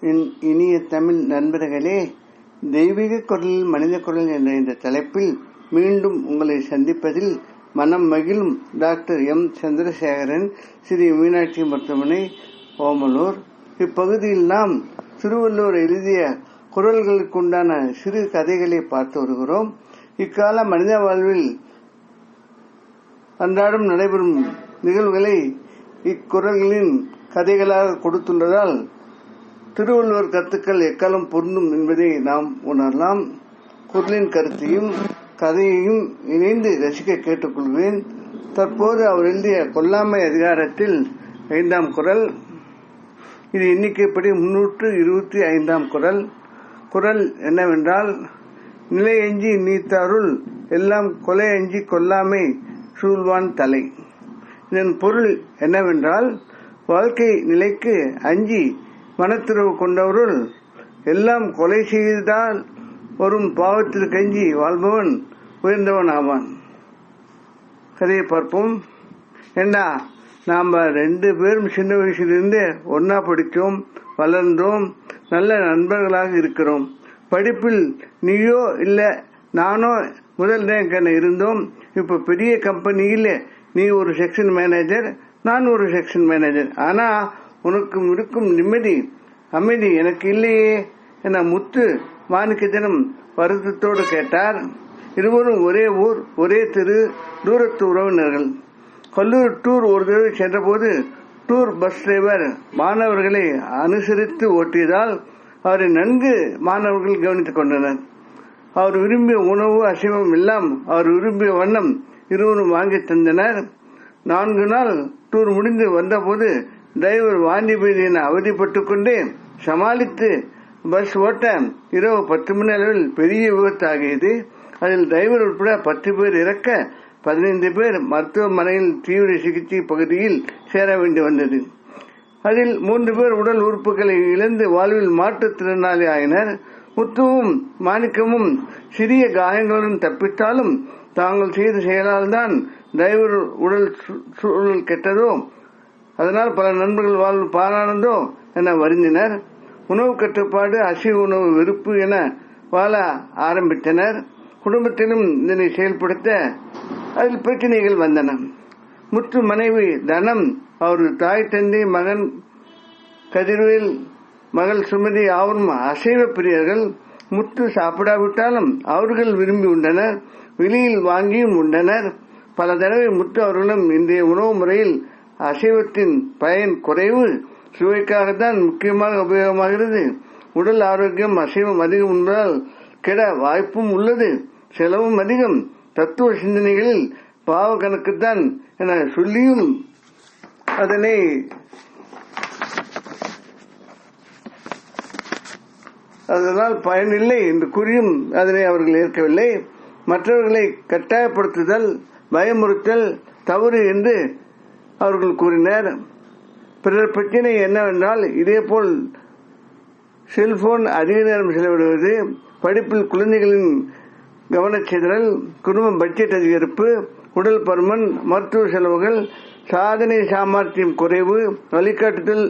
என் இனிய தமிழ் நண்பர்களே, தெய்வீக குரல் மனித குரல் என்ற இந்த தலைப்பில் மீண்டும் உங்களை சந்திப்பதில் மனம் மகிழும் டாக்டர் எம் சந்திரசேகரன், ஸ்ரீ மீனாட்சி மருத்துவமனை, ஓமலூர். இப்பகுதியில் நாம் திருவள்ளுவர் எழுதிய குரல்களுக்குண்டான சிறு கதைகளை பார்த்து வருகிறோம். இக்கால மனித வாழ்வில் அன்றாடம் நடைபெறும் நிகழ்வுகளை இக்குறள்களின் கதைகளாக கொடுத்துள்ளதால் திருவள்ளுவர் கருத்துக்கள் எக்காலம் பொருந்தும் என்பதை நாம் உணரலாம். குரலின் கருத்தையும் கதையையும் இணைந்து ரசிக்க கேட்டுக்கொள்வேன். தற்போது அவர் எழுதிய கொல்லாமை அதிகாரத்தில் 5ஆம் குறள். இது எண்ணிக்கைப்படி 325ஆம் குறள். குறள் என்னவென்றால், நிலை அஞ்சி நீத்தாருள் எல்லாம் கொலை அஞ்சி கொல்லாமை சூழ்வான் தலை. இதன் பொருள் என்னவென்றால், வாழ்க்கை நிலைக்கு அஞ்சி மனத்துறவு கொண்டவருள் எல்லாம் கொலை செய்தால் வரும் பாவத்திற்கு அஞ்சி வாழ்பவன் உயர்ந்தவன் ஆவான். கதையை பார்ப்போம். ஏண்டா, நாம் 2 பேரும் சின்ன வயசிலிருந்து ஒன்னா படித்தோம், வளர்ந்தோம், நல்ல நண்பர்களாக இருக்கிறோம். படிப்பில் நீயோ இல்லை நானோ முதல் ரேங்க் இருந்தோம். இப்போ பெரிய கம்பெனியில் நீ ஒரு செக்ஷன் மேனேஜர், நான் ஒரு செக்ஷன் மேனேஜர். ஆனா உனக்கு இருக்கும் நிம்மதி அமைதி எனக்கு இல்லையே என முத்து மாணிக்கத்தினம் வருத்தத்தோடு கேட்டார். இருவரும் ஒரே ஊர், ஒரே தெரு, தூரத்து உறவினர்கள். கல்லூரி டூர் ஒரு தடவை சென்றபோது டூர் பஸ் டிரைவர் மாணவர்களை அனுசரித்து ஓட்டியதால் அவரை நன்கு மாணவர்கள் கவனித்துக் கொண்டனர். அவர் விரும்பிய உணவு அசைவம் எல்லாம் அவர் விரும்பிய வண்ணம் இருவரும் வாங்கி தந்தனர். 4 நாள் டூர் முடிந்து வந்தபோது டிரைவர் வாந்தி பேதி என அவதிப்பட்டுக் கொண்டே சமாளித்து பஸ் ஓட்ட இரவு 10 மணி அளவில் பெரிய விபத்து ஆகியது. அதில் டிரைவர் உட்பட 10 பேர் இறக்க 15 பேர் மருத்துவமனையில் தீவிர சிகிச்சை பகுதியில் சேர வேண்டி வந்தது. அதில் 3 பேர் உடல் உறுப்புகளை இழந்து வாழ்வில் மாற்றுத்திறனாளி ஆயினர். முத்துவும் மாணிக்கமும் சிறிய காயங்களுடன் தப்பித்தாலும் தாங்கள் செய்த செயலால் தான் டிரைவர் உடல் சூழல் கெட்டதோ, அதனால் பல நண்பர்கள் வாழ்வு பாரானதோ என வருந்தினர். உணவு கட்டுப்பாடு, அசைவ உணவு வெறுப்பு என வாழ ஆரம்பித்தனர். குடும்பத்திலும் இதனை செயல்படுத்த அதில் பிரச்சனைகள் வந்தன. முத்து மனைவி தனம், அவரது தாய் தந்தை, மகன் கதிர்வேல், மகள் சுமதி அவரும் அசைவ பிரியர்கள். முத்து சாப்பிடாவிட்டாலும் அவர்கள் விரும்பி உண்டனர், வெளியில் வாங்கியும் உண்டனர். பல தடவை முத்து அவர்களும் இன்றைய உணவு முறையில் அசைவத்தின் பயன் குறைவு, சுவைக்காகத்தான் முக்கியமாக உபயோகமாகிறது. உடல் ஆரோக்கியம் அசைவம் அதிகம் என்பதால் கெட வாய்ப்பும் உள்ளது, செலவும் அதிகம், தத்துவ சிந்தனைகளில் பாவ கணக்குத்தான் என சொல்லியும் அதனால் பயனில்லை என்று கூறியும் அதனை அவர்கள் ஏற்கவில்லை. மற்றவர்களை கட்டாயப்படுத்துதல், பயமுறுத்தல் தவறு என்று அவர்கள் கூறினர். பிறர் பிரச்சனை என்னவென்றால், இதேபோல் செல்போன் அதிக நேரம் செலவிடுவது, படிப்பில் குழந்தைகளின் கவனச்சிதறல், குடும்ப பட்ஜெட் அதிகரிப்பு, உடல் பருமன், மருத்துவ செலவுகள், சாதனை சாமர்த்தியம் குறைவு, வழிகாட்டுதல்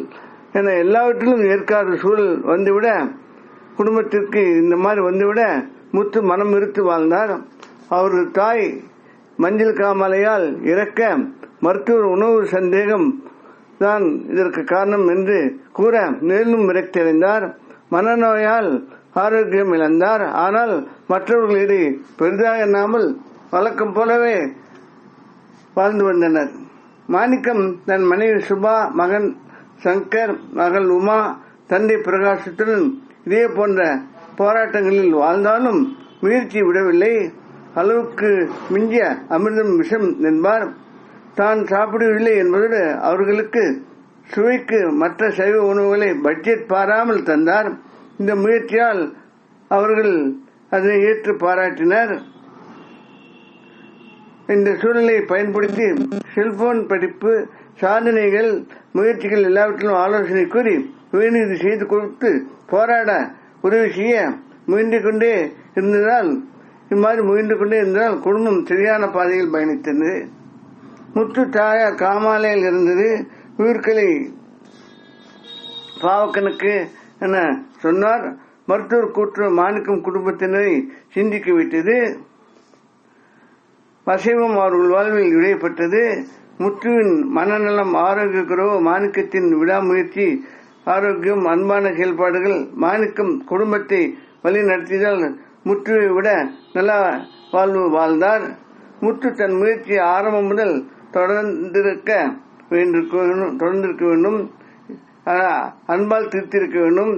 என எல்லாவற்றிலும் ஏற்காத சூழல் வந்துவிட, குடும்பத்திற்கு இந்த மாதிரி வந்துவிட முத்து மனம் வெறுத்து வாழ்ந்தார். அவரது தாய் மஞ்சள் காமாலையால் இறக்க மருத்துவர் உணவு சந்தேகம் தான் இதற்கு காரணம் என்று கூற மேலும் விரக்தி அடைந்தார். மனநோயால் ஆரோக்கியம் இழந்தார். ஆனால் மற்றவர்கள் இதை பெரிதாக எண்ணாமல் வழக்கம் போலவே வாழ்ந்து வந்தனர். மாணிக்கம் தன் மனைவி சுபா, மகன் சங்கர், மகள் உமா, தந்தை பிரகாசத்துடன் இதே போன்ற போராட்டங்களில் வாழ்ந்தாலும் முயற்சி விடவில்லை. அளவுக்கு மிஞ்சிய அமிர்தம் விஷம் என்பார். தான் சாப்பிடவில்லை என்பதோடு அவர்களுக்கு சுவைக்கு மற்ற சைவ உணவுகளை பட்ஜெட் பாராமல் தந்தார். இந்த முயற்சியால் அவர்கள் அதனை ஏற்று பாராட்டினர். இந்த சூழலை பயன்படுத்தி செல்போன் படிப்பு, சாதனைகள், முயற்சிகள் எல்லாவற்றிலும் ஆலோசனை கூறி உயர்நீதி செய்து கொடுத்து போராட உதவி செய்ய முயன்று கொண்டே இருந்ததால் குடும்பம் சரியான பாதையில் பயணித்தது. முத்து தாயார் காமாலையில் இருந்தது. உயிர்களை பாவக்கணக்கு என சொன்னார். மருத்துவர் கூற்று மாணிக்கம் குடும்பத்தினரை சிந்திக்க வைத்தது. அசைவம் அவர்கள் வாழ்வில் இடைப்பட்டது. முத்துவின் மனநலம் ஆரோக்கியக்குறவு, மாணிக்கத்தின் விடாமுயற்சி, ஆரோக்கியம், அன்பான செயல்பாடுகள். மாணிக்கம் குடும்பத்தை வழி நடத்தியதால் முத்துவை விட நல்ல வாழ்வு வாழ்ந்தார். முத்து தன் முயற்சியை ஆரம்பம் முதல் தொடர்ந்திருக்க வேண்டும். அன்பால் திருத்திருக்க வேண்டும்.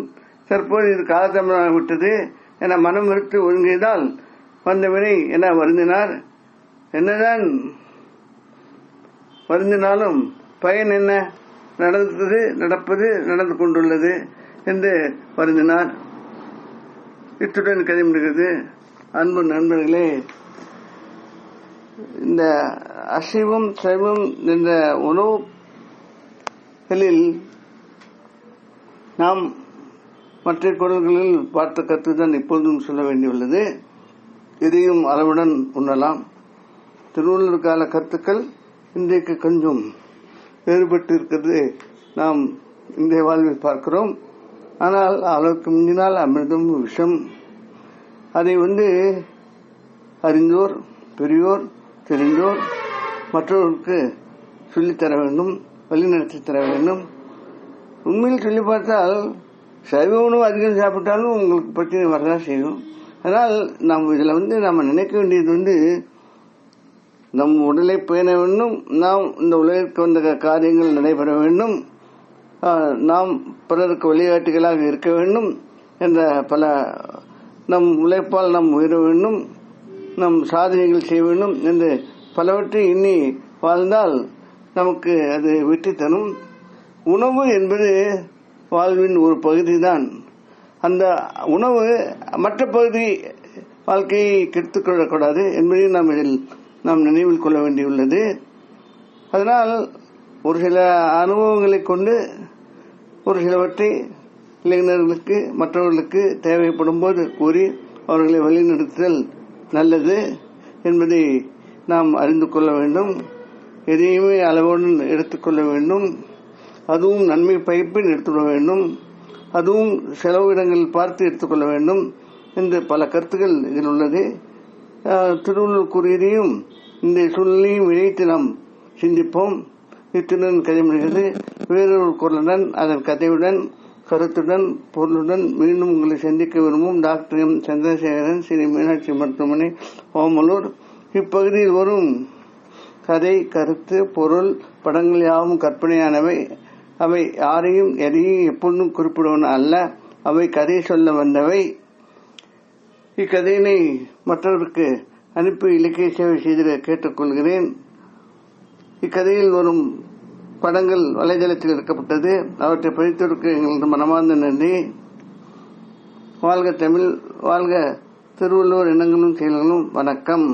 தற்போது இது காலதாமதமாகிவிட்டது என மனம் வெறுத்து ஒதுங்கியதால் வந்த வினை என வருந்தினார். என்னதான் வருந்தினாலும் பயன் என்ன? நடந்து கொண்டுள்ளது என்று வருந்தினார். இத்துடன் கதை முடிகிறது. அன்பு நண்பர்களே, இந்த அசைவம் சைவம் என்ற உணவுகளில் நாம் மற்ற குரல்களில் பார்த்த கருத்துதான் இப்பொழுதும் சொல்ல வேண்டியுள்ளது. இதையும் அளவுடன் உண்ணலாம். திருவள்ளுவர் கால கருத்துக்கள் இன்றைக்கு கொஞ்சம் வேறுபட்டு இருக்கிறது நாம் இன்றைய வாழ்வில் பார்க்கிறோம். ஆனால் அளவுக்கு முந்தினால் அமிர்தம் விஷம். அதை அறிந்தோர், பெரியோர், தெரிந்தோர் மற்றவர்களுக்கு சொல்லித்தர வேண்டும், வழிநடத்தி தர வேண்டும். உண்மையில் சொல்லி பார்த்தால் சைவ உணவு அதிகம் சாப்பிட்டாலும் உங்களுக்கு பிரச்சனை வரதான் செய்யும். அதனால் நாம் இதில் நம்ம நினைக்க வேண்டியது நம் உடலை பேண வேண்டும். நாம் இந்த உலகிற்கு வந்த காரியங்கள் நடைபெற வேண்டும். நாம் பிறருக்கு வழிகாட்டிகளாக இருக்க வேண்டும் என்ற பல நம் உழைப்பால் நாம் உயர வேண்டும், நம் சாதனைகள் செய்ய வேண்டும் என்று பலவற்றை எண்ணி வாழ்ந்தால் நமக்கு அது வெற்றி தரும். உணவு என்பது வாழ்வின் ஒரு பகுதி தான். அந்த உணவு மற்ற பகுதி வாழ்க்கையை கெடுத்துக் கொள்ளக்கூடாது என்பதையும் நாம் நினைவில் கொள்ள வேண்டியுள்ளது. அதனால் ஒரு சில அனுபவங்களை கொண்டு ஒரு சிலவற்றை இளைஞர்களுக்கு மற்றவர்களுக்கு தேவைப்படும் போது கூறி அவர்களை வழிநடத்துதல் நல்லது என்பதை நாம் அறிந்து கொள்ள வேண்டும். எதையுமே அளவுடன் எடுத்துக்கொள்ள வேண்டும். அதுவும் நன்மை பயப்பில் எடுத்துக்கொள்ள வேண்டும். அதுவும் செலவு இடங்களில் பார்த்து எடுத்துக்கொள்ள வேண்டும் என்று பல கருத்துக்கள் இதில் உள்ளது. திருவள்ளுவர் கூறியதையும் இந்த சூழ்நிலையும் இணைத்து நாம் சிந்திப்போம். இத்துடன் கதை முடிகிறது. வேறொரு குரலுடன், அதன் கதையுடன், கருத்துடன், பொருளுடன் மீண்டும் உங்களை சந்திக்க விரும்பும் டாக்டர் எம் சந்திரசேகரன், ஸ்ரீ மீனாட்சி மருத்துவமனை, ஓமலூர். இப்பகுதியில் வரும் கதை, கருத்து, பொருள், படங்கள் யாவும் கற்பனையானவை. அவை யாரையும் எதையும் எப்பொழுதும் குறிப்பிடுவன அல்ல. அவை கதை சொல்ல வந்தவை. இக்கதையினை மற்றவருக்கு அனுப்பி இலக்கிய சேவை செய்திட கேட்டுக்கொள்கிறேன். இக்கதையில் வரும் படங்கள் வலைதளத்தில் எடுக்கப்பட்டது. அவற்றை படித்தவருக்கு எங்களது மனமார்ந்த நன்றி. வாழ்க தமிழ், வாழ்க திருவள்ளுவர் எண்ணங்களும் செயல்களும். வணக்கம்.